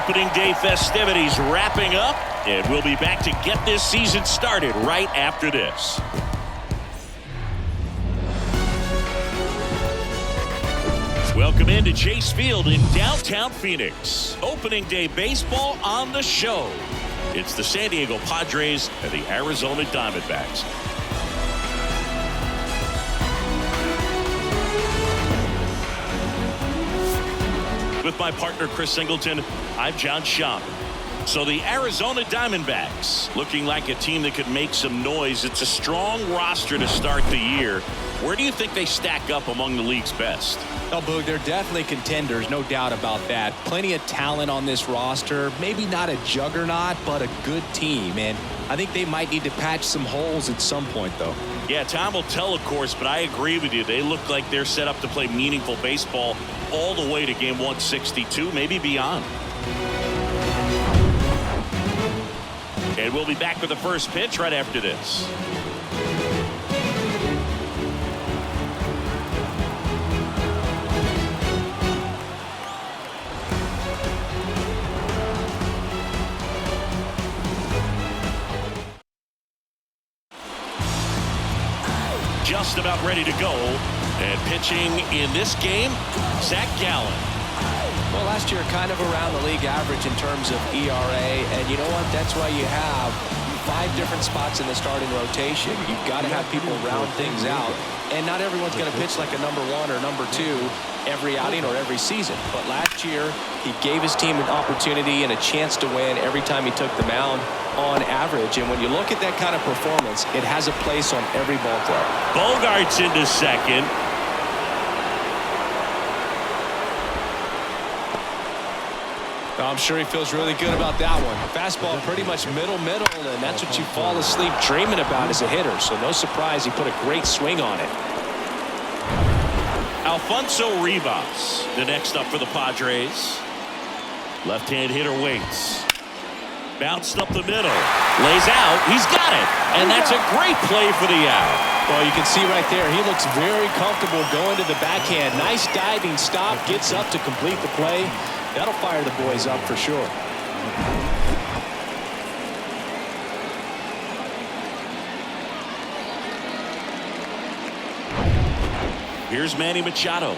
Opening day festivities wrapping up, and we'll be back to get this season started right after this. Welcome into Chase Field in downtown Phoenix. Opening day baseball on the show. It's the San Diego Padres and the Arizona Diamondbacks. With my partner Chris Singleton, I'm John Schaub. So the Arizona Diamondbacks looking like a team that could make some noise. It's a strong roster to start the year. Where do you think they stack up among the league's best? Oh, Boog, they're definitely contenders, no doubt about that. Plenty of talent on this roster. Maybe not a juggernaut, but a good team. And I think they might need to patch some holes at some point, though. Yeah, time will tell, of course, but I agree with you. They look like they're set up to play meaningful baseball all the way to game 162, maybe beyond. And we'll be back with the first pitch right after this. Just about ready to go. And pitching in this game, Zach Gallen. Well, last year kind of around the league average in terms of ERA. And you know what? That's why you have 5 different spots in the starting rotation. You've got to have people round things out. And not everyone's going to pitch like a number 1 or number 2 every outing or every season. But last year, he gave his team an opportunity and a chance to win every time he took the mound on average. And when you look at that kind of performance, it has a place on every ball club. Bogart's into second. I'm sure he feels really good about that one. Fastball pretty much middle, and that's what you fall asleep dreaming about as a hitter. So no surprise he put a great swing on it. Alfonso Rivas, the next up for the Padres. Left-hand hitter waits. Bounced up the middle. Lays out. He's got it. And that's a great play for the out. Well, you can see right there, he looks very comfortable going to the backhand. Nice diving stop. Gets up to complete the play. That'll fire the boys up for sure. Here's Manny Machado.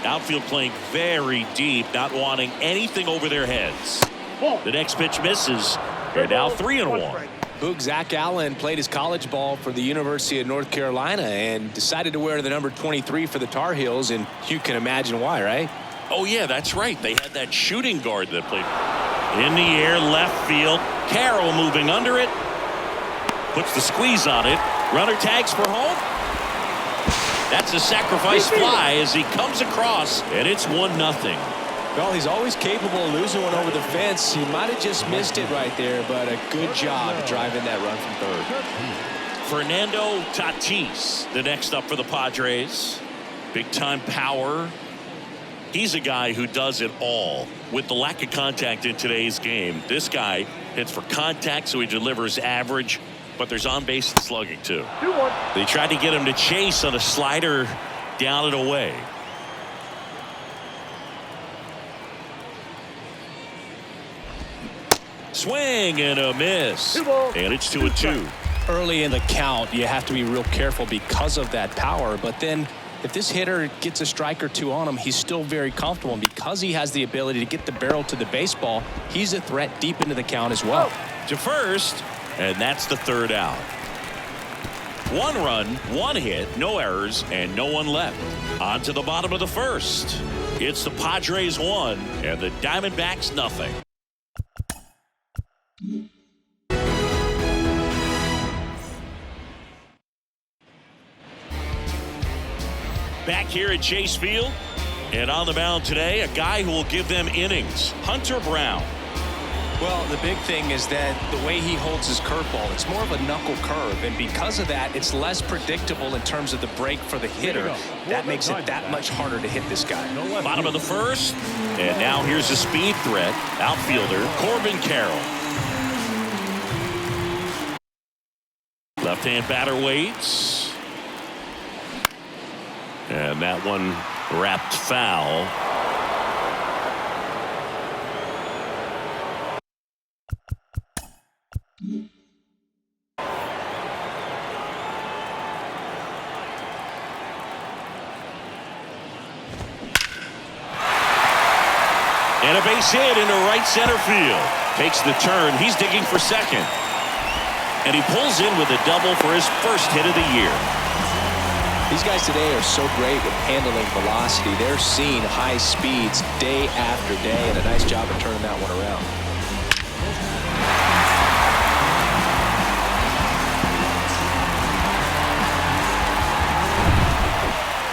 Outfield playing very deep, not wanting anything over their heads. The next pitch misses. And now 3-1. Boog, Zach Allen played his college ball for the University of North Carolina and decided to wear the number 23 for the Tar Heels, and you can imagine why, right? Oh, yeah, that's right. They had that shooting guard that played in the air, left field. Carroll moving under it. Puts the squeeze on it. Runner tags for home. That's a sacrifice fly as he comes across, and it's 1-0. Well, he's always capable of losing one over the fence. He might have just missed it right there, but a good job driving that run from third. Fernando Tatis, the next up for the Padres. Big-time power. He's a guy who does it all. With the lack of contact in today's game, this guy hits for contact, so he delivers average, but there's on-base and slugging, too. They tried to get him to chase on a slider down and away. Swing and a miss. And it's 2-2. Early in the count, you have to be real careful because of that power, but then if this hitter gets a strike or 2 on him, he's still very comfortable. And because he has the ability to get the barrel to the baseball, he's a threat deep into the count as well. To first, and that's the 3rd out. 1 run, 1 hit, no errors, and no one left. On to the bottom of the 1st. It's the Padres 1 and the Diamondbacks nothing. Back here at Chase Field, and on the mound today, a guy who will give them innings, Hunter Brown. Well, the big thing is that the way he holds his curveball, it's more of a knuckle curve, and because of that, it's less predictable in terms of the break for the hitter. That makes it that much harder to hit this guy. Bottom of the 1st, and now here's a speed threat, outfielder Corbin Carroll. Left-hand batter waits. And that one wrapped foul. And a base hit into right center field. Takes the turn. He's digging for second. And he pulls in with a double for his first hit of the year. These guys today are so great with handling velocity. They're seeing high speeds day after day, and a nice job of turning that one around.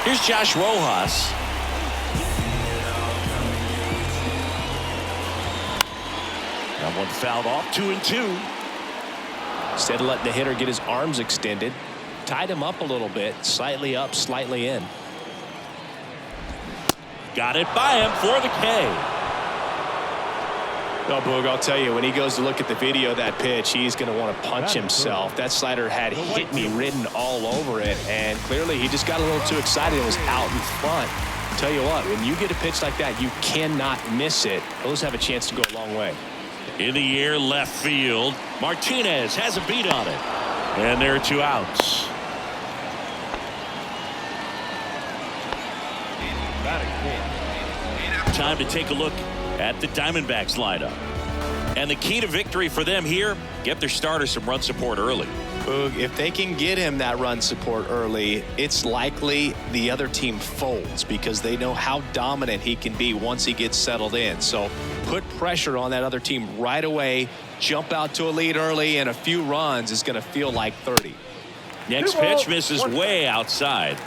Here's Josh Rojas. That one fouled off, 2-2. Instead of letting the hitter get his arms extended, tied him up a little bit, slightly up, slightly in. Got it by him for the K. Oh, Boog, I'll tell you, when he goes to look at the video of that pitch, he's going to want to punch himself. That slider had hit me written all over it, and clearly he just got a little too excited and was out in front. I'll tell you what, when you get a pitch like that, you cannot miss it. Those have a chance to go a long way. In the air, left field. Martinez has a beat on it. And there are 2 outs. Time to take a look at the Diamondbacks lineup. And the key to victory for them here, get their starter some run support early. Boog, if they can get him that run support early, it's likely the other team folds because they know how dominant he can be once he gets settled in. So put pressure on that other team right away, jump out to a lead early, and a few runs is going to feel like 30. Next pitch misses way outside.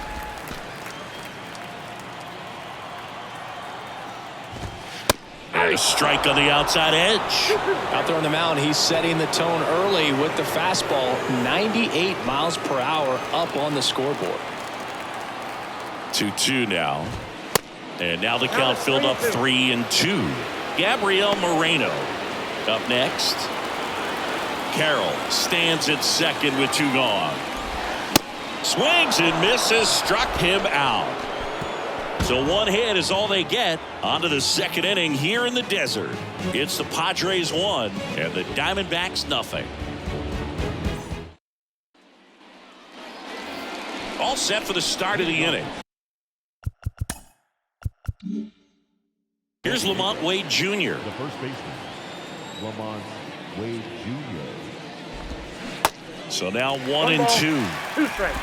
A strike on the outside edge. Out there on the mound, he's setting the tone early with the fastball, 98 miles per hour up on the scoreboard. 2-2 now. And now the count filled up 3-2. Gabriel Moreno up next. Carroll stands at second with 2 gone. Swings and misses, struck him out. So 1 hit is all they get. On to the second inning here in the desert. It's the Padres 1 and the Diamondbacks nothing. All set for the start of the inning. Here's Lamont Wade Jr. The first baseman, Lamont Wade Jr. So now 1-2. 2 strikes.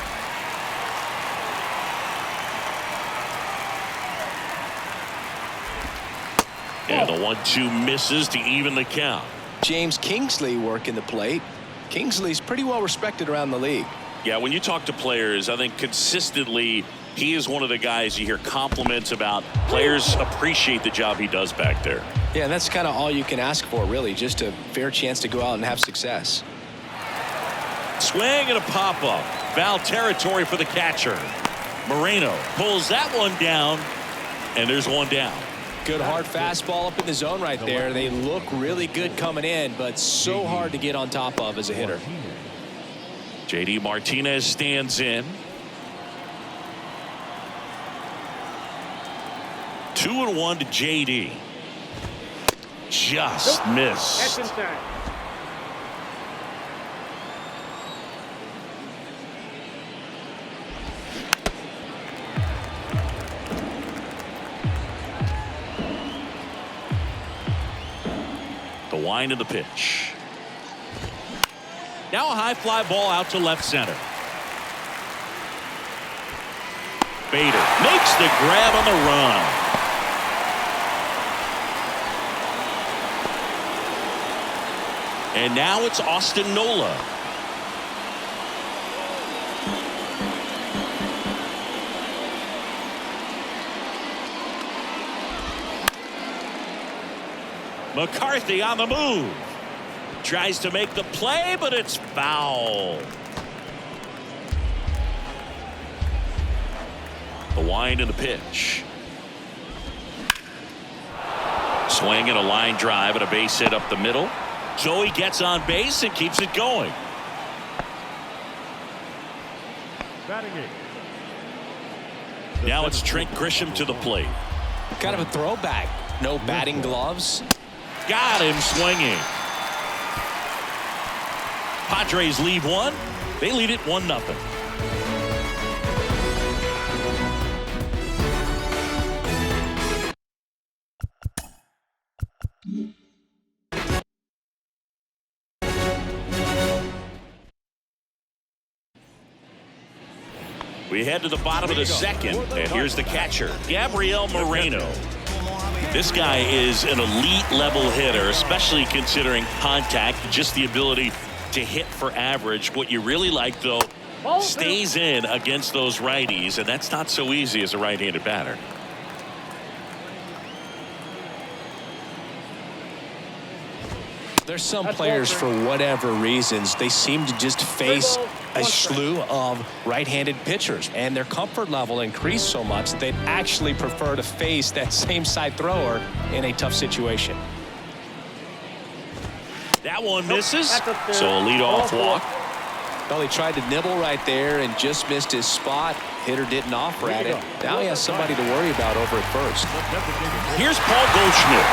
And the 1-2 misses to even the count. James Kingsley working the plate. Kingsley's pretty well respected around the league. Yeah, when you talk to players, I think consistently he is one of the guys you hear compliments about. Players appreciate the job he does back there. Yeah, and that's kind of all you can ask for, really, just a fair chance to go out and have success. Swing and a pop-up. Foul territory for the catcher. Moreno pulls that one down, and there's 1 down. Good hard fastball up in the zone right there. They look really good coming in, but so hard to get on top of as a hitter. J.D. Martinez stands in. 2-1 to J.D. Just missed. That's inside. The wind of the pitch. Now a high fly ball out to left center. Bader makes the grab on the run. And now it's Austin Nola. McCarthy on the move. Tries to make the play, but it's foul. The wind and the pitch. Swing and a line drive and a base hit up the middle. Joey gets on base and keeps it going. Now it's Trent Grisham to the plate. Kind of a throwback. No batting gloves. Got him swinging. Padres lead 1. They lead it 1-0. We head to the bottom of the second, and here's the catcher, Gabriel Moreno. This guy is an elite level hitter, especially considering contact, just the ability to hit for average. What you really like, though, stays in against those righties, and that's not so easy as a right-handed batter. There's some players, for whatever reasons, they seem to just face a slew of right-handed pitchers, and their comfort level increased so much that they'd actually prefer to face that same side thrower in a tough situation. That one misses, so a leadoff walk. Well, he tried to nibble right there and just missed his spot. Hitter didn't offer at it. Now he has somebody to worry about over at first. Here's Paul Goldschmidt.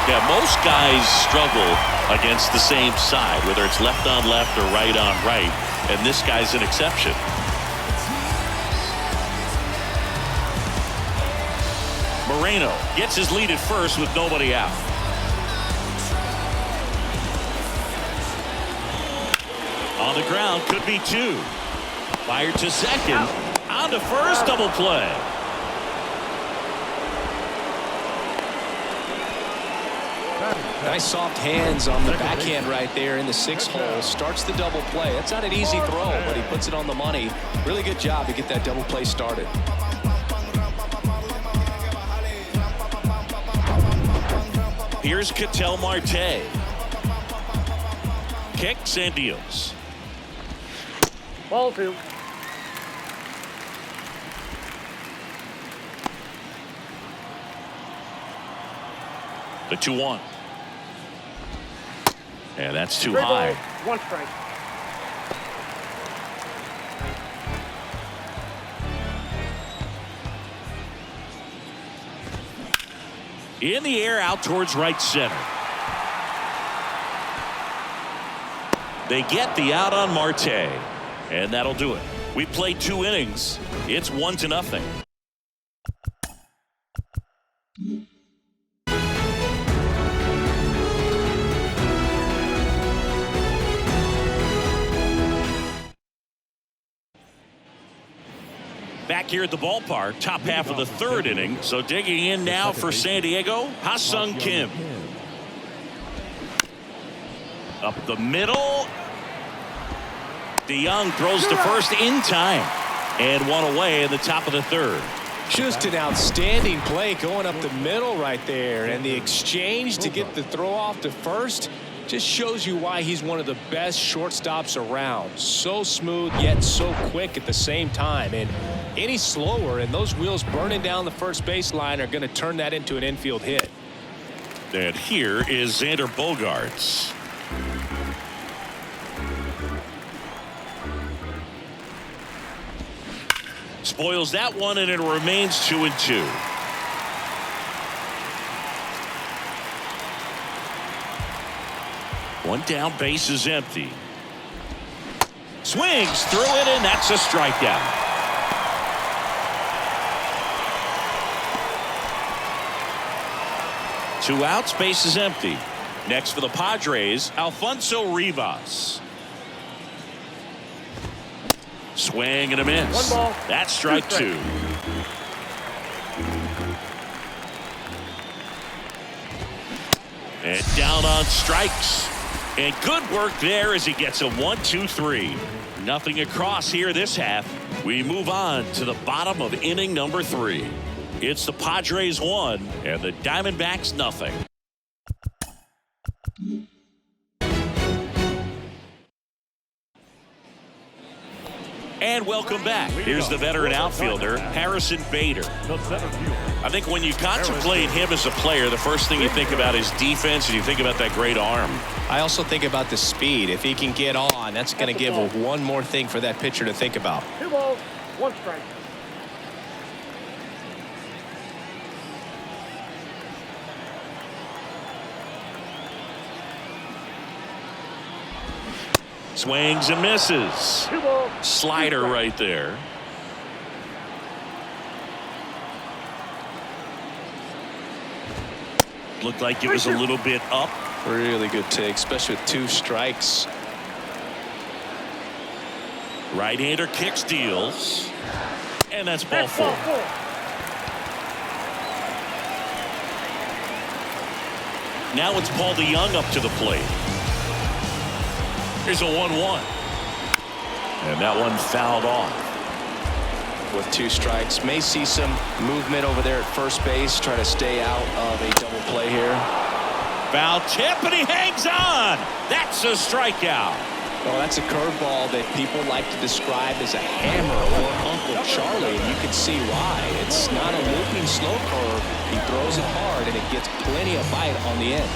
Yeah, most guys struggle against the same side, whether it's left on left or right on right, and this guy's an exception. Moreno gets his lead at first with nobody out. On the ground, could be two. Fired to second. On to first, double play. Nice soft hands on the backhand right there in the 6th hole. Starts the double play. That's not an easy throw, but he puts it on the money. Really good job to get that double play started. Here's Ketel Marte. Kicks and deals. Ball 2. The 2-1. And that's too high. 1 strike. In the air, out towards right center. They get the out on Marte, and that'll do it. We played 2 innings. It's 1-0. Back here at the ballpark, top half of the 3rd inning. So digging in now for San Diego, Ha-Sung Kim. Up the middle. DeYoung throws to first in time. And 1 away in the top of the 3rd. Just an outstanding play going up the middle right there. And the exchange to get the throw off to first just shows you why he's one of the best shortstops around. So smooth, yet so quick at the same time. And any slower, and those wheels burning down the first baseline are going to turn that into an infield hit. And here is Xander Bogaerts. Spoils that one, and it remains 2-2. One down, base is empty. Swings through it, and that's a strikeout. Two outs, base is empty. Next for the Padres, Alfonso Rivas. Swing and a miss. 1 ball. That's strike 2. And down on strikes. And good work there as he gets a 1-2-3. Nothing across here this half. We move on to the bottom of inning number 3. It's the Padres 1 and the Diamondbacks nothing. And welcome back. Here's the veteran outfielder, Harrison Bader. I think when you contemplate him as a player, the first thing you think about is defense, and you think about that great arm. I also think about the speed. If he can get on, that's going to give one more thing for that pitcher to think about. 2 balls, 1 strike. Swings and misses. 2 balls. Slider right there. Looked like it was a little bit up. Really good take, especially with 2 strikes. Right-hander kicks, deals. And that's ball 4. Now it's Paul DeYoung up to the plate. Here's a 1-1. And that one fouled off. With 2 strikes, may see some movement over there at first base, try to stay out of a double play here. Foul tip, and he hangs on. That's a strikeout. Well, that's a curveball that people like to describe as a hammer or Uncle Charlie, and you can see why. It's not a looping slow curve. He throws it hard, and it gets plenty of bite on the end.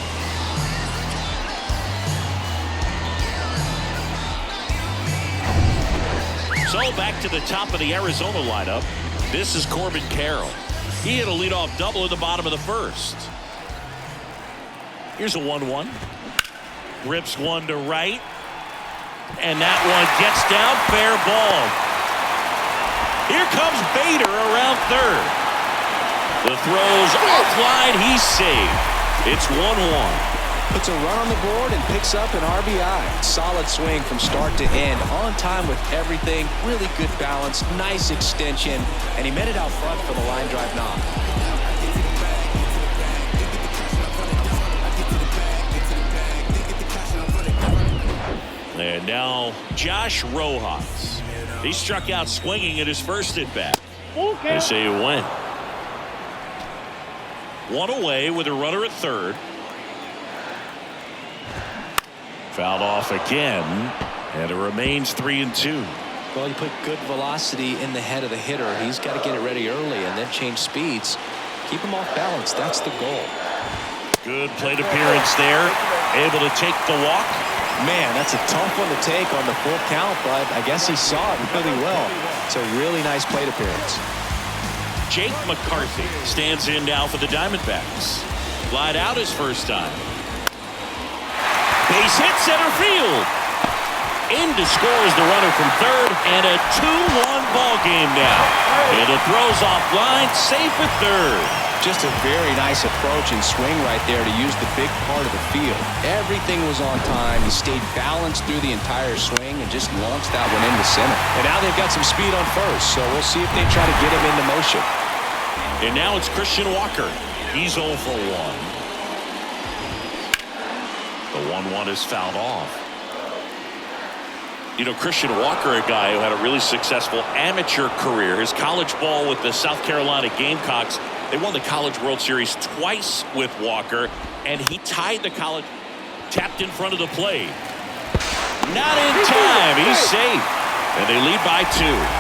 So back to the top of the Arizona lineup. This is Corbin Carroll. He hit a leadoff double in the bottom of the first. Here's a 1-1. Rips one to right. And that one gets down, fair ball. Here comes Bader around third. The throw's offline, he's saved. It's 1-1. Puts a run on the board and picks up an RBI. Solid swing from start to end. On time with everything. Really good balance. Nice extension. And he met it out front for the line drive knock. And now Josh Rojas. He struck out swinging at his first at bat. They say he went. One away with a runner at third. Fouled off again, and it remains 3-2. Well, you put good velocity in the head of the hitter. He's got to get it ready early and then change speeds. Keep him off balance. That's the goal. Good plate appearance there. Able to take the walk. Man, that's a tough one to take on the full count, but I guess he saw it really well. It's a really nice plate appearance. Jake McCarthy stands in now for the Diamondbacks. Flied out his first time. Base hit center field. In to score is the runner from third, and a 2-1 ball game now. And it throws offline, safe at third. Just a very nice approach and swing right there to use the big part of the field. Everything was on time. He stayed balanced through the entire swing and just launched that one into center. And now they've got some speed on first, so we'll see if they try to get him into motion. And now it's Christian Walker. He's 0 for 1. The 1-1 is fouled off. You know, Christian Walker, a guy who had a really successful amateur career. His college ball with the South Carolina Gamecocks. They won the College World Series twice with Walker, and he tied the college, tapped in front of the plate. Not in time. He's safe. And they lead by 2.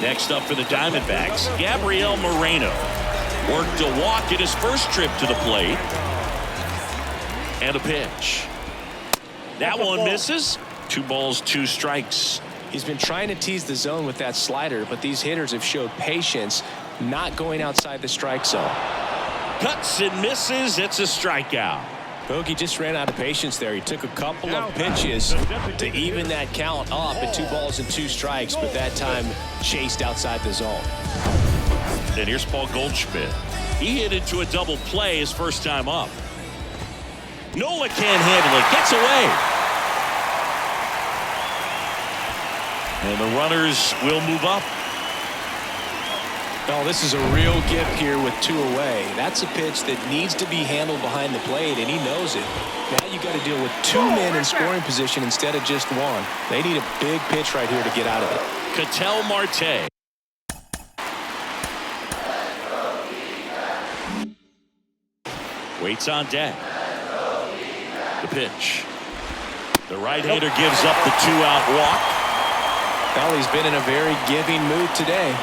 Next up for the Diamondbacks, Gabriel Moreno. Worked a walk in his first trip to the plate. And a pitch. That one misses. 2 balls, 2 strikes. He's been trying to tease the zone with that slider, but these hitters have showed patience, not going outside the strike zone. Cuts and misses. It's a strikeout. Bogey just ran out of patience there. He took a couple of pitches to even that count up at 2 balls and 2 strikes, but that time chased outside the zone. And here's Paul Goldschmidt. He hit into a double play his first time up. Nola can't handle it. Gets away. And the runners will move up. Oh, this is a real gift here with 2 away. That's a pitch that needs to be handled behind the plate, and he knows it. Now you got to deal with 2 men in scoring position instead of just 1. They need a big pitch right here to get out of it. Ketel Marte. Waits on deck. The pitch. The right-hander gives up the 2-out walk. Well, he's been in a very giving mood today.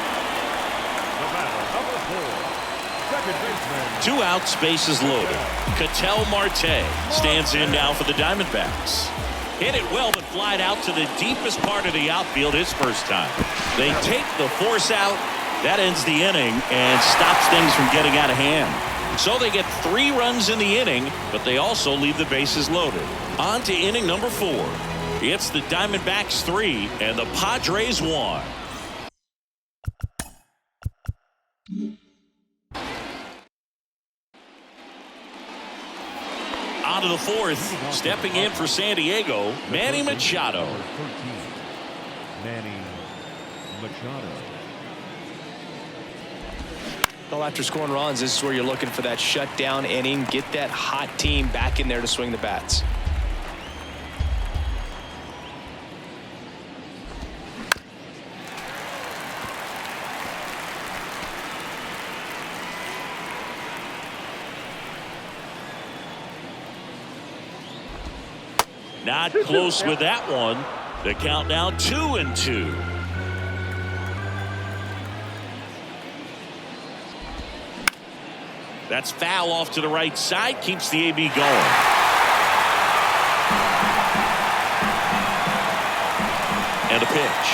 2 outs, bases loaded. Ketel Marte stands in now for the Diamondbacks. Hit it well, but flied out to the deepest part of the outfield his first time. They take the force out. That ends the inning and stops things from getting out of hand. So they get 3 runs in the inning, but they also leave the bases loaded. On to inning number 4. It's the Diamondbacks 3 and the Padres 1. bottom of the fourth. Stepping in for San Diego, Manny Machado. Number 13, Manny Machado. Well, after scoring runs, this is where you're looking for that shutdown inning. Get that hot team back in there to swing the bats. Not close with that one. The count now 2-2. That's foul off to the right side. Keeps the AB going. And a pitch.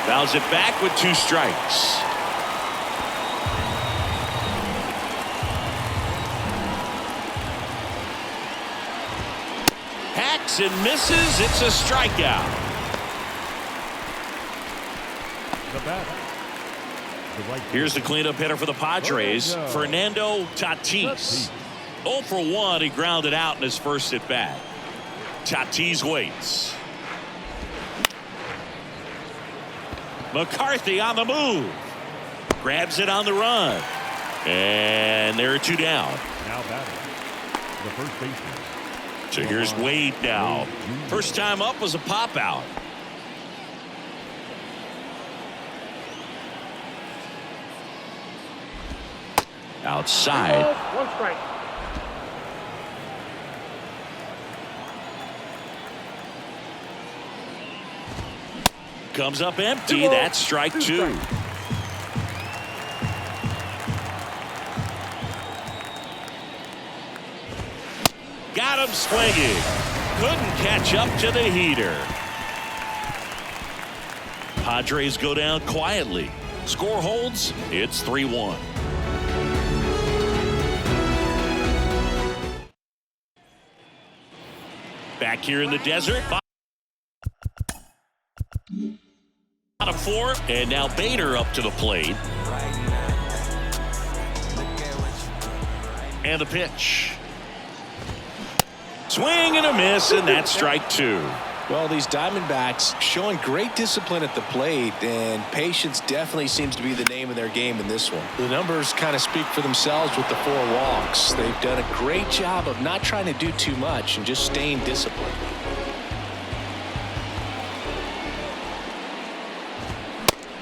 Fouls it back with 2 strikes. Hacks and misses. It's a strikeout. The batter. Here's the cleanup hitter for the Padres, Fernando Tatis. 0 for 1. He grounded out in his first at bat. Tatis waits. McCarthy on the move. Grabs it on the run. And there are 2 down. Now batting, the first baseman. So here's Wade now. First time up was a pop out. Outside. 1 strike. Comes up empty. That's strike 2. Got him swinging. Couldn't catch up to the heater. Padres go down quietly. Score holds. It's 3-1. Back here in the desert. Out of 4, and now Bader up to the plate. And a pitch. Swing and a miss, and that's strike 2. Well, these Diamondbacks showing great discipline at the plate, and patience definitely seems to be the name of their game in this one. The numbers kind of speak for themselves with the 4 walks. They've done a great job of not trying to do too much and just staying disciplined.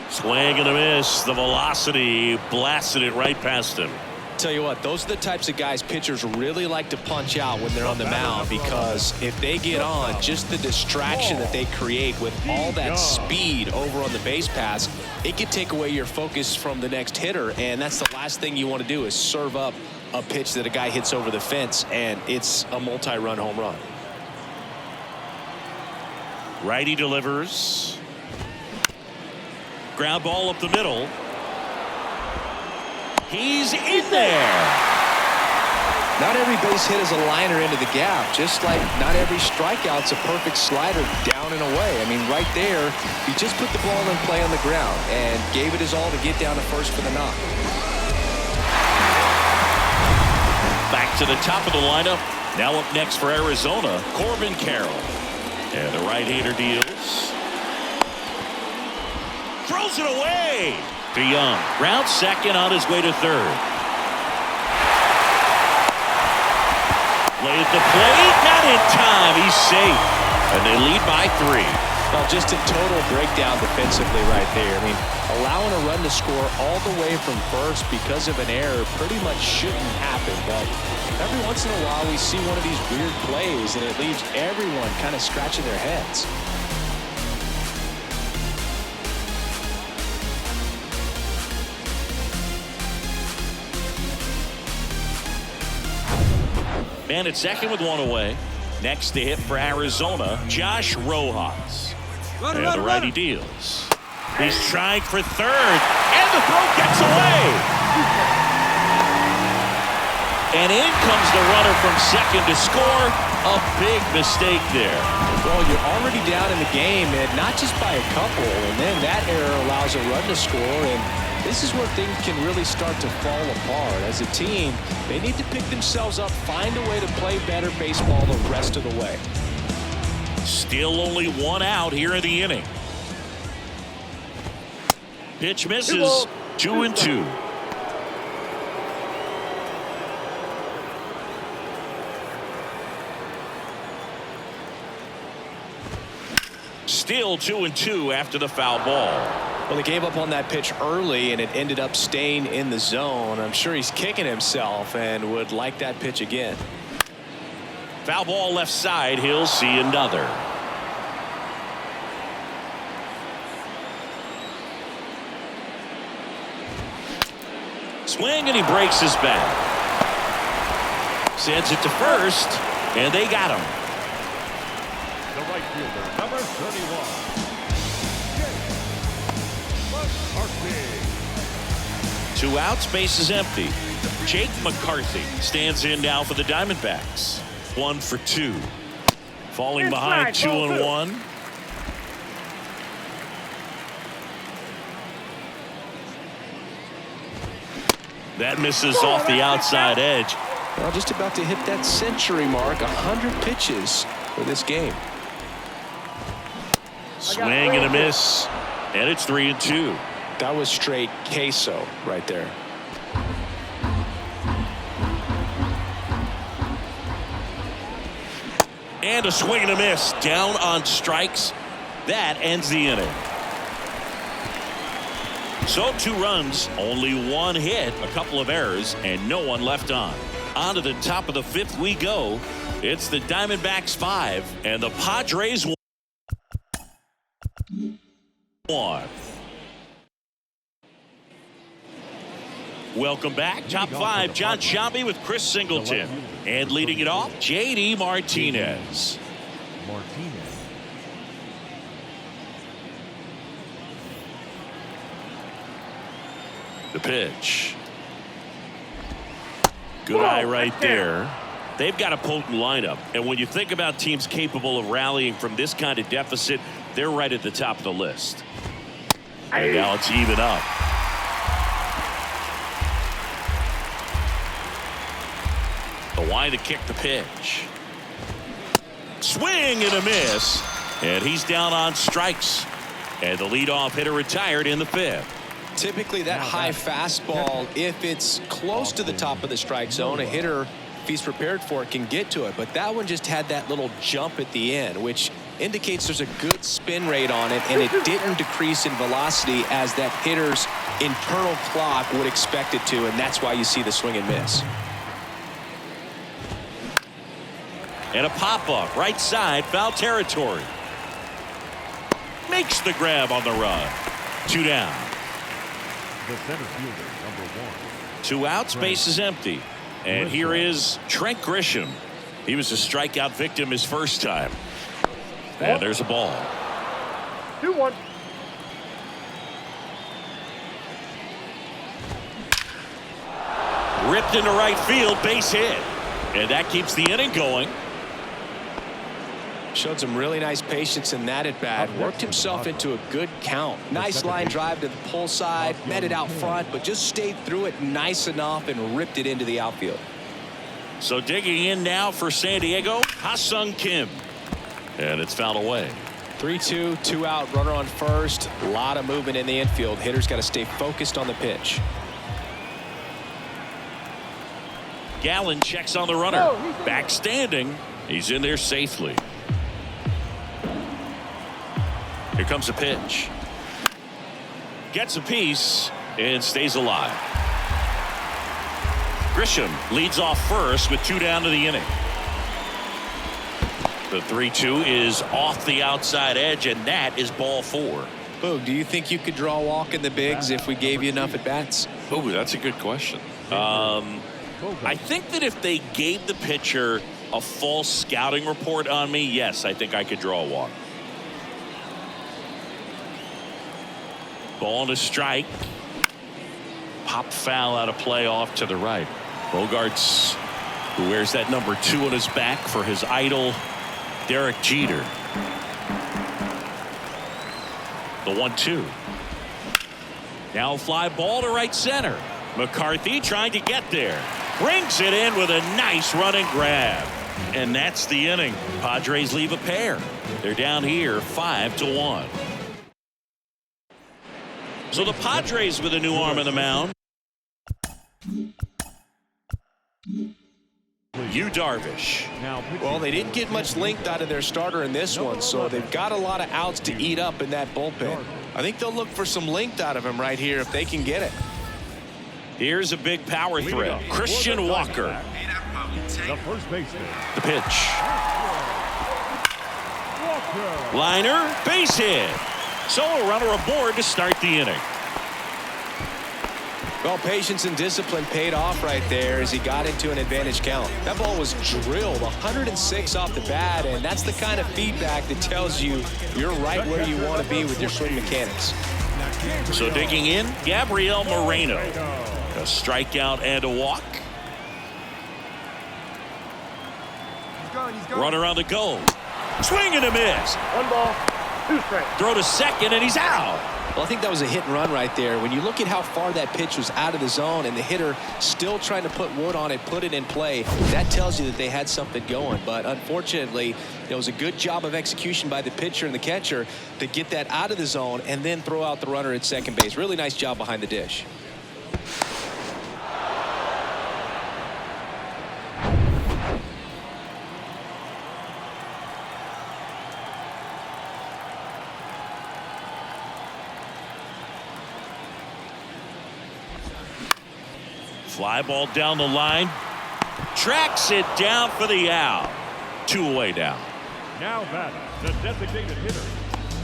Swing and a miss. The velocity blasted it right past him. Tell you what, those are the types of guys pitchers really like to punch out when they're on the mound, because if they get on, just the distraction that they create with all that speed over on the base pass, it could take away your focus from the next hitter, and that's the last thing you want to do is serve up a pitch that a guy hits over the fence and it's a multi-run home run. Righty delivers. Ground ball up the middle. He's in there. Not every base hit is a liner into the gap, just like not every strikeout's a perfect slider down and away. I mean, right there, he just put the ball in play on the ground and gave it his all to get down to first for the knock. Back to the top of the lineup. Now up next for Arizona, Corbin Carroll. And the right-hander deals. Throws it away. To Young. Round second on his way to third. Play at the plate. Not in time. He's safe. And they lead by 3. Well, just a total breakdown defensively right there. I mean, allowing a run to score all the way from first because of an error pretty much shouldn't happen. But every once in a while we see one of these weird plays and it leaves everyone kind of scratching their heads. Man at second with 1 away. Next to hit for Arizona, Josh Rojas. And the righty deals. He's trying for third, and the throw gets away. And in comes the runner from second to score. A big mistake there. Well, you're already down in the game, and not just by a couple, and then that error allows a run to score, and this is where things can really start to fall apart. As a team, they need to pick themselves up, find a way to play better baseball the rest of the way. Still only one out here in the inning. Pitch misses. 2-2. Still 2-2 after the foul ball. Well, he gave up on that pitch early, and it ended up staying in the zone. I'm sure he's kicking himself and would like that pitch again. Foul ball left side. He'll see another. Swing, and he breaks his back. Sends it to first, and they got him. The right fielder, number 31. McCarthy. 2 outs, base is empty. Jake McCarthy stands in now for the Diamondbacks. 1 for 2. Falling behind 2-1. That misses off the outside edge. Well, just about to hit that century mark. 100 pitches for this game. Swing and a miss, and it's 3-2. That was straight queso right there. And a swing and a miss. Down on strikes. That ends the inning. So 2 runs, only 1 hit, a couple of errors, and no one left on. On to the top of the 5th we go. It's the Diamondbacks 5 and the Padres 1. Welcome back. Top 5, John Sciambi with Chris Singleton. And leading it off, J.D. Martinez. The pitch. Good eye right there. They've got a potent lineup. And when you think about teams capable of rallying from this kind of deficit, they're right at the top of the list. And now it's even up. The line to kick the pitch. Swing and a miss. And he's down on strikes. And the leadoff hitter retired in the 5th. Typically that high fastball, if it's close to the top of the strike zone, a hitter, if he's prepared for it, can get to it. But that one just had that little jump at the end, which indicates there's a good spin rate on it, and it didn't decrease in velocity as that hitter's internal clock would expect it to, and that's why you see the swing and miss. And a pop-up right side, foul territory. Makes the grab on the run. 2 down. The center fielder, number 1. 2 outs, base is empty. And here is Trent Grisham. He was a strikeout victim his first time. And there's a ball. 2-1. Ripped into right field, base hit. And that keeps the inning going. Showed some really nice patience in that at bat. Worked himself into a good count. Nice line drive to the pull side. Met it out front, but just stayed through it nice enough and ripped it into the outfield. So digging in now for San Diego, Ha-Sung Kim. And it's fouled away. 3-2, 2 out, runner on first. A lot of movement in the infield. Hitter's got to stay focused on the pitch. Gallen checks on the runner. Back standing. He's in there safely. Here comes a pitch. Gets a piece and stays alive. Grisham leads off first with 2 down to the inning. The 3-2 is off the outside edge, and that is ball 4. Boog, do you think you could draw a walk in the bigs if we gave you enough at bats? Oh, that's a good question. I think that if they gave the pitcher a false scouting report on me, yes, I think I could draw a walk. Ball and a strike. Pop foul out of play off to the right. Bogarts, who wears that number 2 on his back for his idol, Derek Jeter. The 1-2. Now a fly ball to right center. McCarthy trying to get there. Brings it in with a nice running grab. And that's the inning. Padres leave a pair. They're down here 5-1. So the Padres with a new arm on the mound. Yu Darvish. Well, they didn't get much length out of their starter in this one, so they've got a lot of outs to eat up in that bullpen. I think they'll look for some length out of him right here if they can get it. Here's a big power threat. Christian Walker. The first baseman. The pitch. Liner, base hit. So a runner aboard to start the inning. Well, patience and discipline paid off right there as he got into an advantage count. That ball was drilled 106 off the bat, and that's the kind of feedback that tells you you're right where you want to be with your swing mechanics. So digging in, Gabriel Moreno. A strikeout and a walk. Runner on the go. Swing and a miss. 1 ball, 2 strikes. Throw to second, and he's out. Well, I think that was a hit and run right there. When you look at how far that pitch was out of the zone and the hitter still trying to put wood on it, put it in play, that tells you that they had something going. But unfortunately, it was a good job of execution by the pitcher and the catcher to get that out of the zone and then throw out the runner at second base. Really nice job behind the dish. Fly ball down the line. Tracks it down for the out. 2 away down. Now batting, the designated hitter,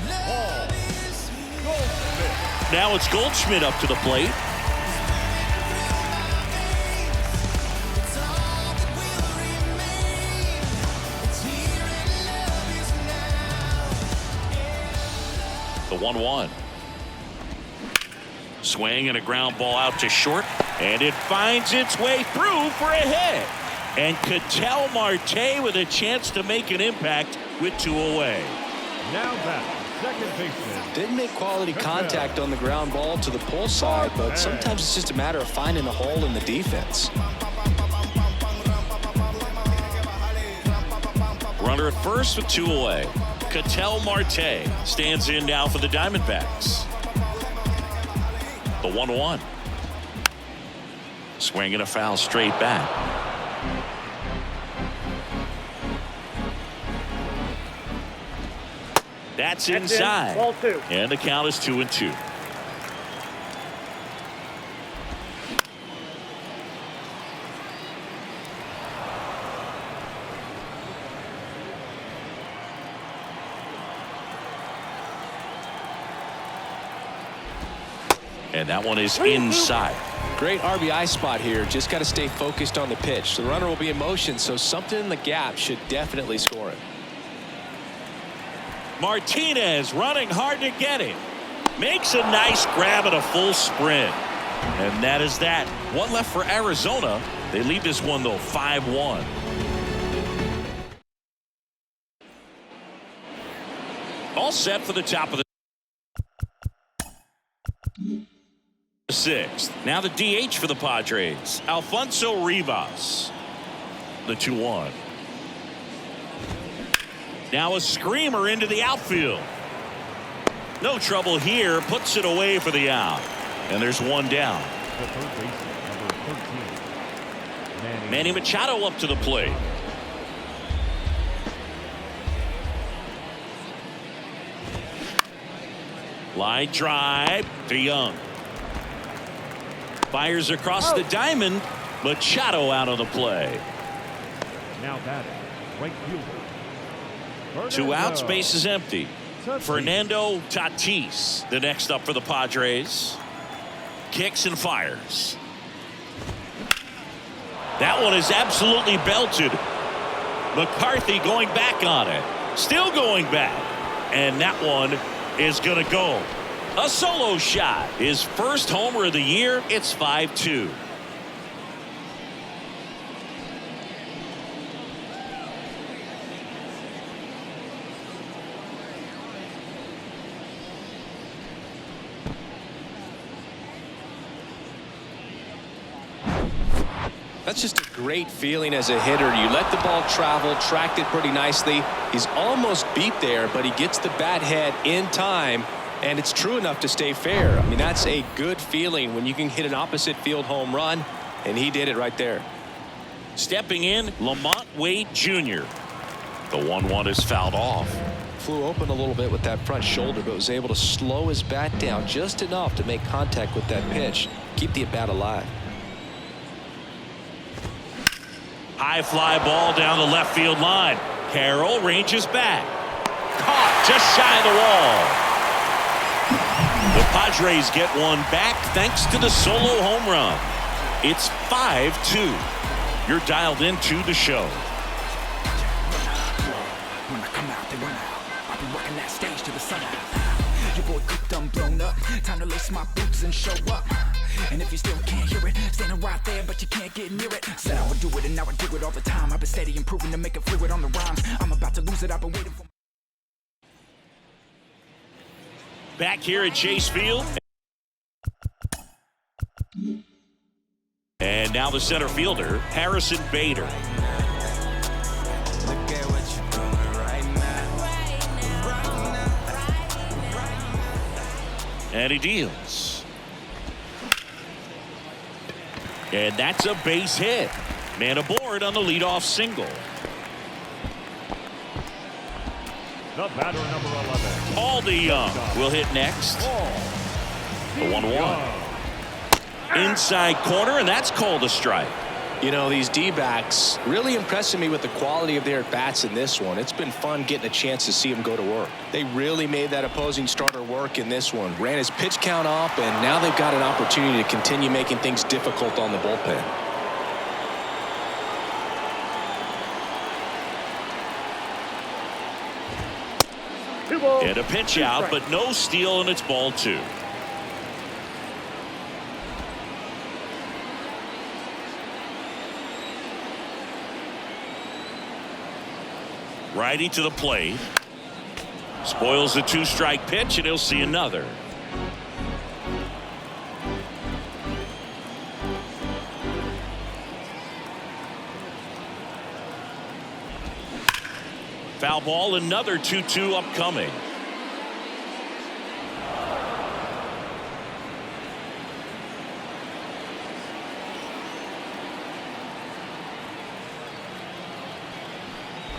Paul Goldschmidt. Now it's Goldschmidt up to the plate. The 1-1. Swing and a ground ball out to short. And it finds its way through for a hit. And Ketel Marte with a chance to make an impact with 2 away. Now batting, second baseman. Didn't make quality contact on the ground ball to the pull side, but sometimes it's just a matter of finding a hole in the defense. Runner at first with 2 away. Ketel Marte stands in now for the Diamondbacks. The 1-1. Swing and a foul straight back. That's inside. Ball 2. And the count is 2-2. And that one is inside. Great RBI spot here. Just got to stay focused on the pitch. The runner will be in motion, so something in the gap should definitely score it. Martinez running hard to get it. Makes a nice grab at a full sprint. And that is that. One left for Arizona. They lead this one, though, 5-1. All set for the top of the 6th. Now the DH for the Padres, Alfonso Rivas. The 2-1. Now a screamer into the outfield. No trouble here. Puts it away for the out. And there's one down. The third baseman, number 13. Manny Machado up to the plate. Line drive to Young. Fires across the diamond. Machado out of the play. Now batting, right fielder. 2 outs, base is empty. Fernando Tatis, the next up for the Padres. Kicks and fires. That one is absolutely belted. McCarthy going back on it. Still going back. And that one is going to go. A solo shot. His first homer of the year. It's 5-2. That's just a great feeling as a hitter. You let the ball travel, tracked it pretty nicely. He's almost beat there, but he gets the bat head in time, and it's true enough to stay fair. I mean, that's a good feeling when you can hit an opposite field home run, and he did it right there. Stepping in, Lamont Wade Jr. The 1-1 is fouled off. Flew open a little bit with that front shoulder, but was able to slow his bat down just enough to make contact with that pitch. Keep the at-bat alive. High fly ball down the left field line. Carroll ranges back. Caught just shy of the wall. The Padres get one back thanks to the solo home run. It's 5-2. You're dialed into the show. When I come out, they run out. I'll be working that stage to the sun out. Your boy cooked, I'm blown up. Time to lace my boots and show up. And if you still can't hear it, standing right there, but you can't get near it. Said I would do it, and now I do it all the time. I've been steady improving to make it fluid on the rhymes. I'm about to lose it, I've been waiting for. Back here at Chase Field. And now the center fielder, Harrison Bader. Look at what you're doing right now. And he deals. And that's a base hit. Man aboard on the leadoff single. The batter, number 11. Aldi Young will hit next. The 1-1. Inside corner, and that's called a strike. You know, these D-backs really impressing me with the quality of their at-bats in this one. It's been fun getting a chance to see them go to work. They really made that opposing starter work in this one. Ran his pitch count up, and now they've got an opportunity to continue making things difficult on the bullpen. And a pitch out, but no steal, and it's ball 2. Righty to the plate. Spoils the 2-strike pitch, and he'll see another. Foul ball, another 2-2 upcoming.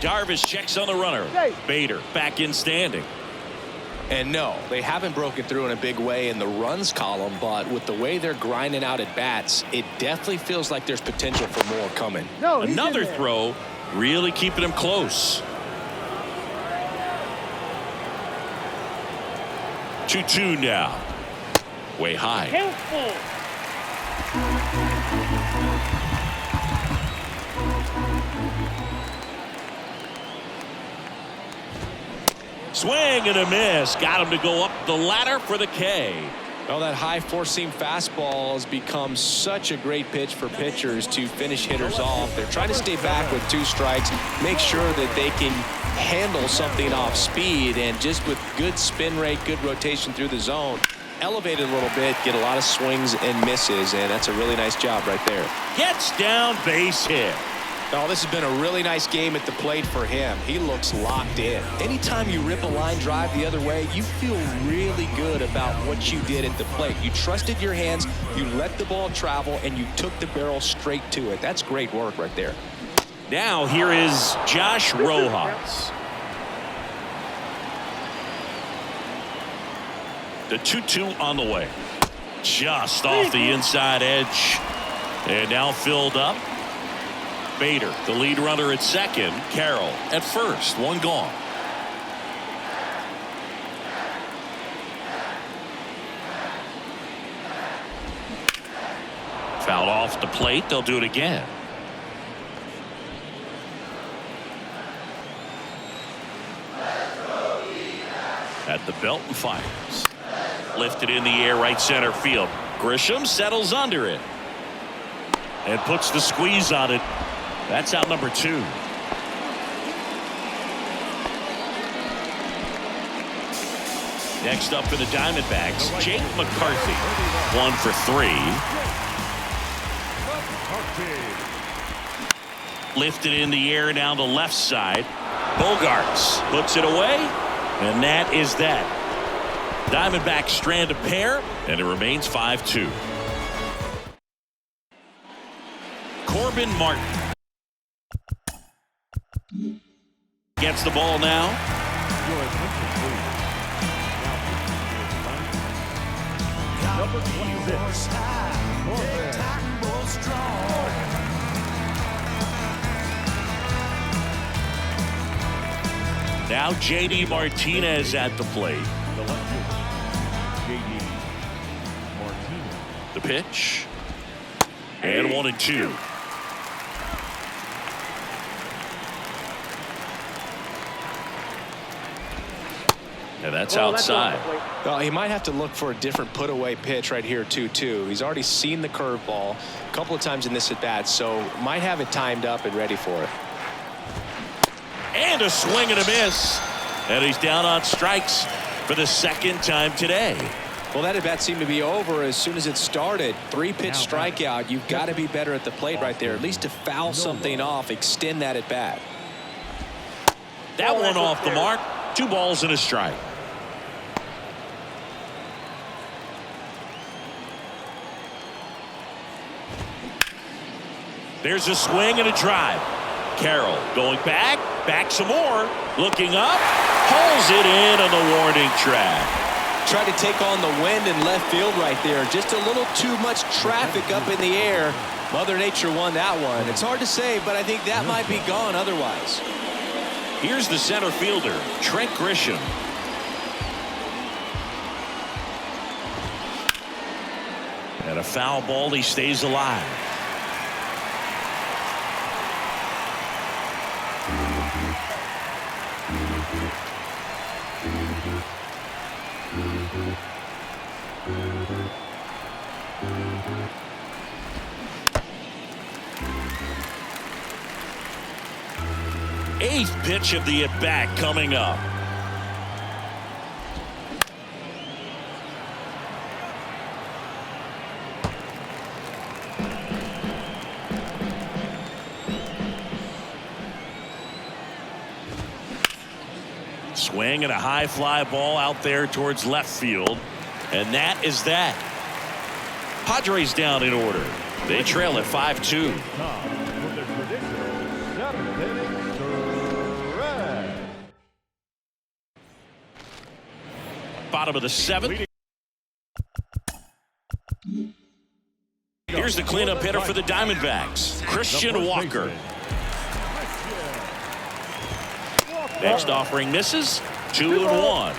Darvish checks on the runner. Bader back in standing. And no, they haven't broken through in a big way in the runs column, but with the way they're grinding out at bats, it definitely feels like there's potential for more coming. Another throw, really keeping him close. 2-2 now. Way high. Swing and a miss. Got him to go up the ladder for the K. Well, that high four-seam fastball has become such a great pitch for pitchers to finish hitters off. They're trying to stay back with 2 strikes, make sure that they can handle something off speed, and just with good spin rate, good rotation through the zone, elevate it a little bit, get a lot of swings and misses, and that's a really nice job right there. Gets down, base hit. Oh, this has been a really nice game at the plate for him. He looks locked in. Anytime you rip a line drive the other way, you feel really good about what you did at the plate. You trusted your hands, you let the ball travel, and you took the barrel straight to it. That's great work right there. Now here is Josh Rojas. The 2-2 on the way. Just off the inside edge. And now filled up. Bader, the lead runner at second. Carroll at first. 1 gone. Foul off the plate. They'll do it again. At the belt and fires. Lifted in the air, right center field. Grisham settles under it. And puts the squeeze on it. That's out number 2. Next up for the Diamondbacks, Jake McCarthy. 1 for 3. lifted in the air down the left side. Bogarts puts it away, and that is that. Diamondbacks strand a pair, and it remains 5-2. Corbin Martin gets the ball now. Number 26. Now J.D. Martinez at the plate. The lefty, J.D. Martinez. The pitch. And 1-2. And that's outside. Well, he might have to look for a different put-away pitch right here, 2-2. He's already seen the curveball a couple of times in this at-bat, so might have it timed up and ready for it. And a swing and a miss. And he's down on strikes for the second time today. Well, that at-bat seemed to be over as soon as it started. 3-pitch strikeout. You've got to be better at the plate right there, at least to foul something off, extend that at-bat. That one off the mark. 2 balls and a strike. There's a swing and a drive. Carroll going back some more, looking up, pulls it in on the warning track. Tried to take on the wind in left field right there. Just a little too much traffic up in the air. Mother Nature won that one. It's hard to say, but I think that might be gone otherwise. Here's the center fielder, Trent Grisham. And a foul ball, he stays alive. Eighth pitch of the at-bat coming up. Swing and a high fly ball out there towards left field. And that is that. Padres down in order. They trail at 5-2. Bottom of the 7th. Here's the cleanup hitter for the Diamondbacks, Christian Walker. Next offering misses. 2-1.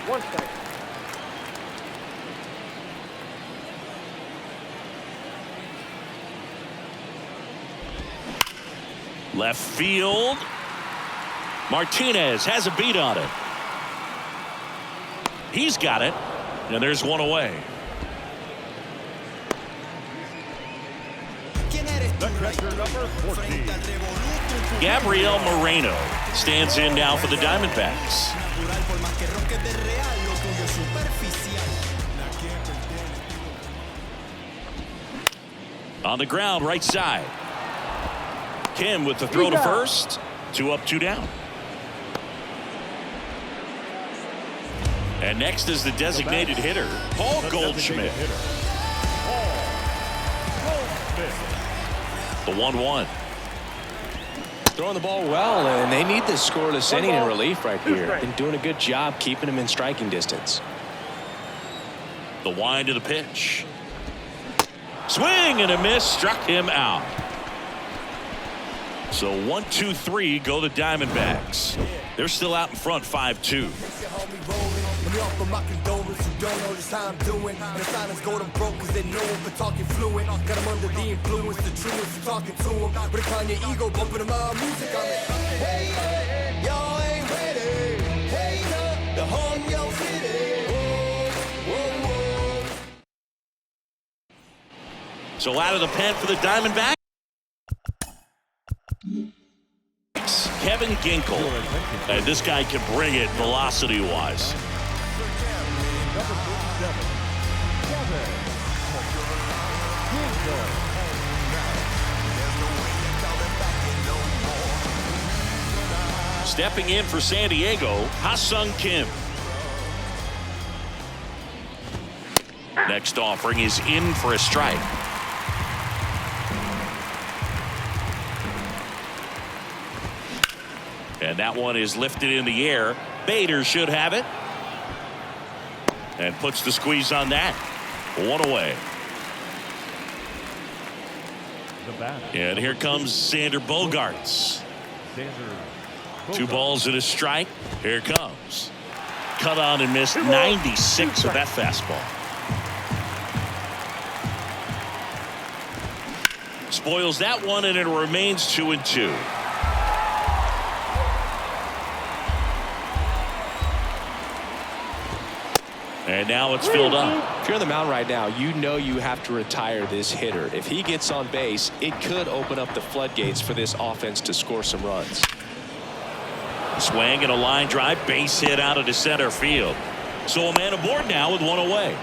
Left field. Martinez has a beat on it. He's got it, and there's one away. Gabriel Moreno stands in now for the Diamondbacks. On the ground, right side. Kim with the throw to first. 2 up, 2 down. And next is the designated hitter, Paul Goldschmidt. The 1-1. Throwing the ball well, and they need this scoreless inning in relief right here. Been doing a good job keeping him in striking distance. The wind of the pitch. Swing and a miss, struck him out. So 1-2-3 go the Diamondbacks. They're still out in front 5-2. So out of the pen for the Diamondbacks, Kevin Ginkel. And this guy can bring it velocity-wise. Stepping in for San Diego, Ha-Sung Kim. Next offering is in for a strike. And that one is lifted in the air. Bader should have it. And puts the squeeze on that. One away. And here comes Xander Bogaerts. 2 balls and a strike. Here it comes. Cut on and missed 96 with that fastball. Spoils that one, and it remains 2-2. And now it's filled up. If you're on the mound right now, you know you have to retire this hitter. If he gets on base, it could open up the floodgates for this offense to score some runs. Swing and a line drive, base hit out into center field. So a man aboard now with 1 away.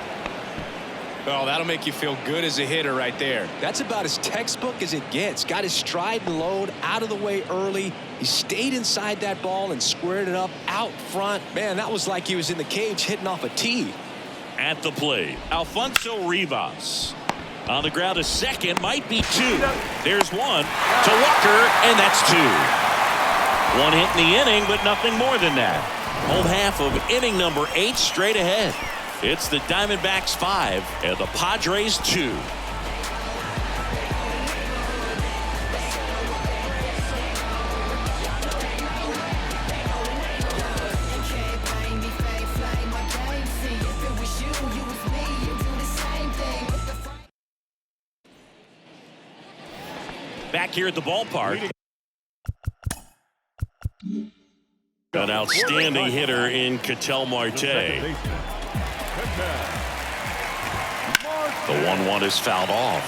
Oh, that'll make you feel good as a hitter right there. That's about as textbook as it gets. Got his stride and load out of the way early. He stayed inside that ball and squared it up out front. Man, that was like he was in the cage hitting off a tee. At the plate, Alfonso Rivas. On the ground, a second, might be 2. There's 1 to Walker, and that's 2. 1 hit in the inning, but nothing more than that. Home half of inning number 8 straight ahead. It's the Diamondbacks 5 and the Padres 2. Back here at the ballpark. An outstanding hitter in Ketel Marte. The 1-1 is fouled off.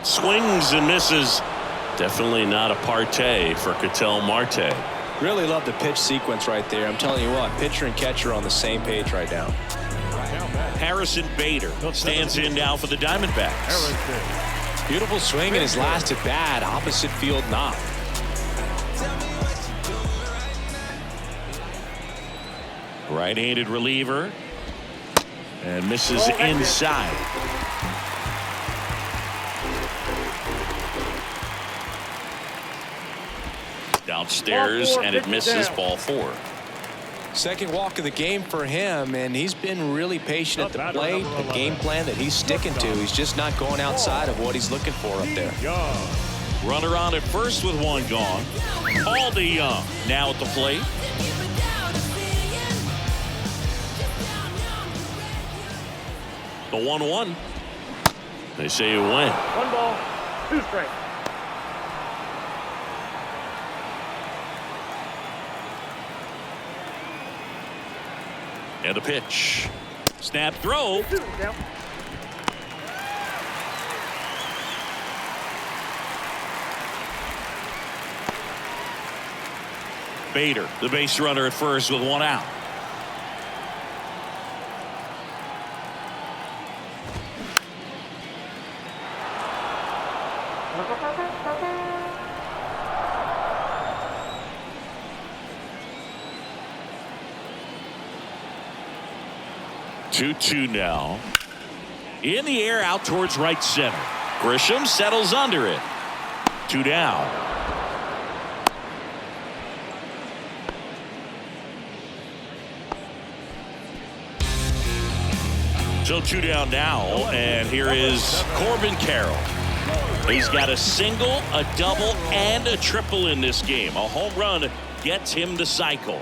Swings and misses. Definitely not a partay for Ketel Marte. Really love the pitch sequence right there. I'm telling you what, pitcher and catcher are on the same page right now. Harrison Bader stands in now for the Diamondbacks. Beautiful swing in his last at bat, opposite field knock. Right-handed reliever and misses inside. Downstairs and it misses, ball 4. Second walk of the game for him, and he's been really patient at the plate. The game plan that he's sticking to, he's just not going outside of what he's looking for up there. Runner on at first with 1 gone. All to Young now at the plate. The 1-1. They say you win. 1 ball, 2 strikes. And a pitch. Snap throw. Bader, the base runner at first with 1 out. Two now. In the air out towards right center. Grisham settles under it. 2 down. So 2 down now, and here is Corbin Carroll. He's got a single, a double, and a triple in this game. A home run gets him the cycle.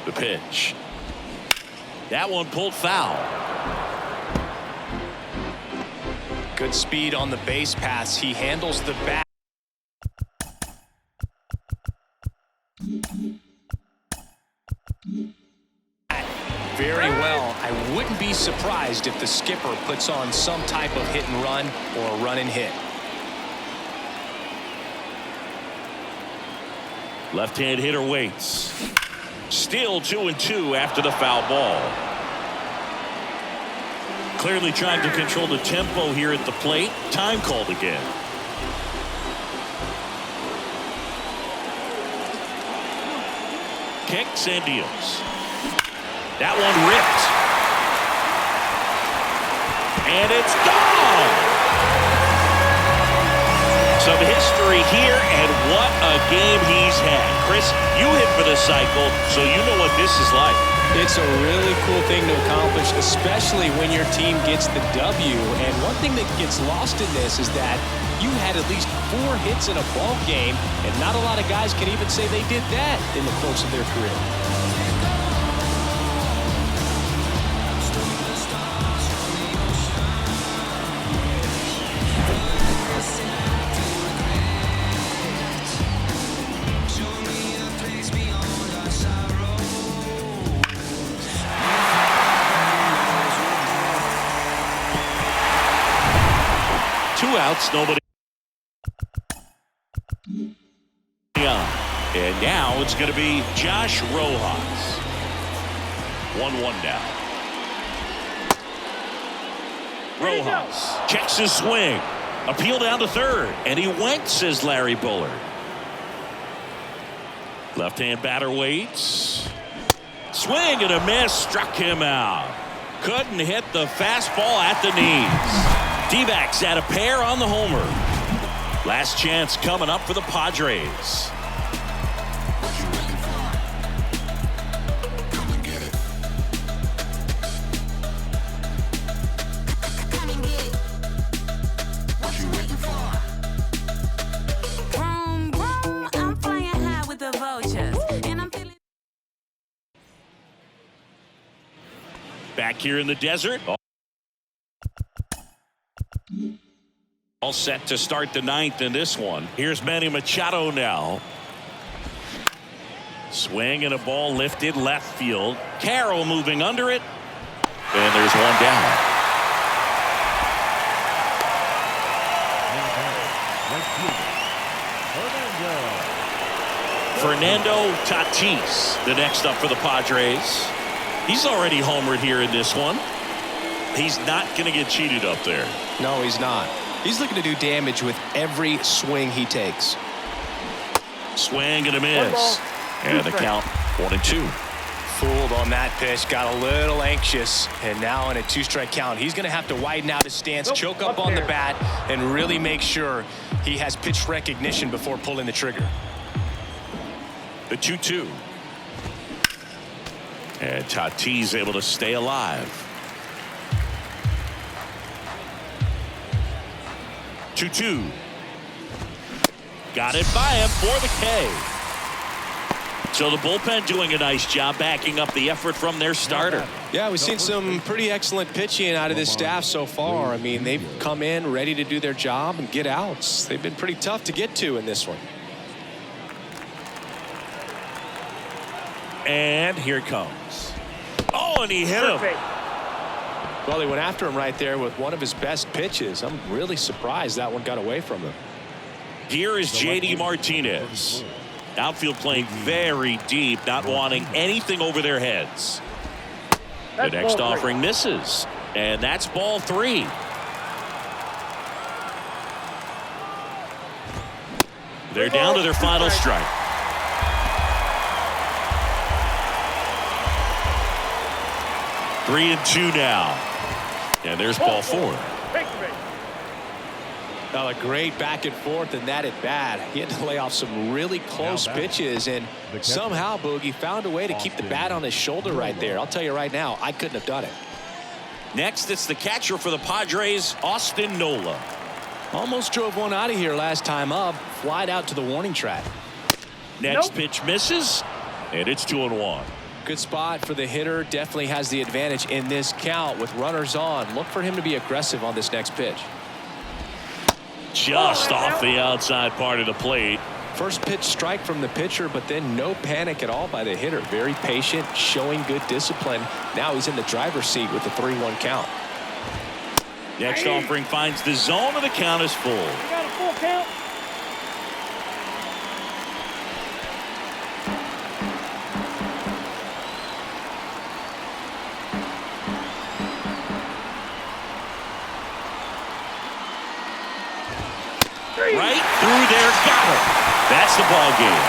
The pitch. That one pulled foul. Good speed on the base pass. He handles the bat. Very well. I wouldn't be surprised if the skipper puts on some type of hit and run or a run and hit. Left-hand hitter waits. Still 2-2 after the foul ball. Clearly trying to control the tempo here at the plate. Time called again. Kicks and deals. That one ripped. And it's gone. Some history here, and what a game he's had. Chris, you hit for the cycle, so you know what this is like. It's a really cool thing to accomplish, especially when your team gets the W. And one thing that gets lost in this is that you had at least 4 hits in a ball game, and not a lot of guys can even say they did that in the course of their career. Outs, nobody on. And now it's going to be Josh Rojas. 1-1 now. Rojas checks his swing. Appeal down to third. And he went, says Larry Bullard. Left-hand batter waits. Swing and a miss. Struck him out. Couldn't hit the fastball at the knees. D-backs at a pair on the homer. Last chance coming up for the Padres. Back here in the desert. All set to start the 9th in this one. Here's Manny Machado now. Swing and a ball lifted left field. Carroll moving under it. And there's one down. Fernando Tatis, the next up for the Padres. He's already homered here in this one. He's not going to get cheated up there. No, he's not. He's looking to do damage with every swing he takes. Swing and a miss. And the count 1-2. Fooled on that pitch, got a little anxious, and now in a 2-strike count, he's going to have to widen out his stance, choke up on the bat, and really make sure he has pitch recognition before pulling the trigger. The 2-2. And Tatis able to stay alive. 2-2. Got it by him for the K. So the bullpen doing a nice job backing up the effort from their starter. Yeah, we've seen some pretty excellent pitching out of this staff so far. I mean, they've come in ready to do their job and get outs. They've been pretty tough to get to in this one. And here it comes. Oh, and he hit him. Well, he went after him right there with one of his best pitches. I'm really surprised that one got away from him. Here is J.D. Martinez. Outfield playing very deep, not wanting anything over their heads. The next offering misses, and that's ball 3. They're down to their final strike. Three and 2 now. And there's ball 4. A great back and forth in that at bat. He had to lay off some really close pitches, and somehow Boogie found a way to keep the bat on his shoulder right there. I'll tell you right now, I couldn't have done it. Next, it's the catcher for the Padres, Austin Nola. Almost drove one out of here last time up. Flied out to the warning track. Next pitch misses, and it's 2-1. Good spot for the hitter. Definitely has the advantage in this count with runners on. Look for him to be aggressive on this next pitch. Just off the outside part of the plate. First pitch strike from the pitcher, but then no panic at all by the hitter. Very patient, showing good discipline. Now he's in the driver's seat with the 3-1 count. Next offering finds the zone, and the count is full. You got a full count. That's the ball game.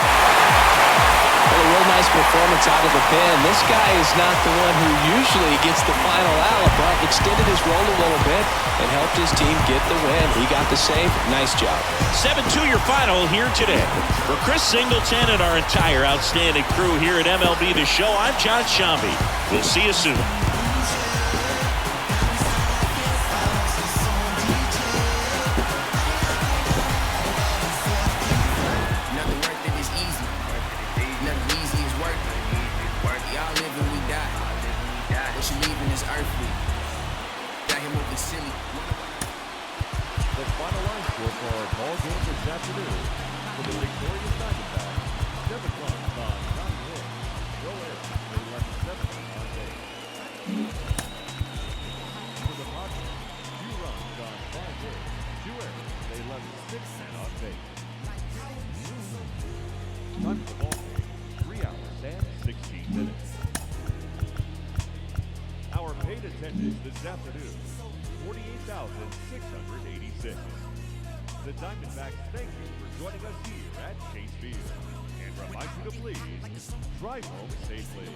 Well, a real nice performance out of the pen. This guy is not the one who usually gets the final out, but extended his role a little bit and helped his team get the win. He got the save. Nice job. 7-2 your final here today. For Chris Singleton and our entire outstanding crew here at MLB The Show, I'm John Shambi. We'll see you soon. The final line score for our ball game this afternoon. For the victorious Diamondbacks, 7 runs on Johnny Hicks. No errors. They left 7 on base. For the Padres, 2 runs on 5 hits. 2 errors. They left 6 men on base. Time for the ball game, 3 hours and 16 minutes. Our paid attendance this afternoon, 48,686. The Diamondbacks thank you for joining us here at Chase Field and remind you to please drive home safely.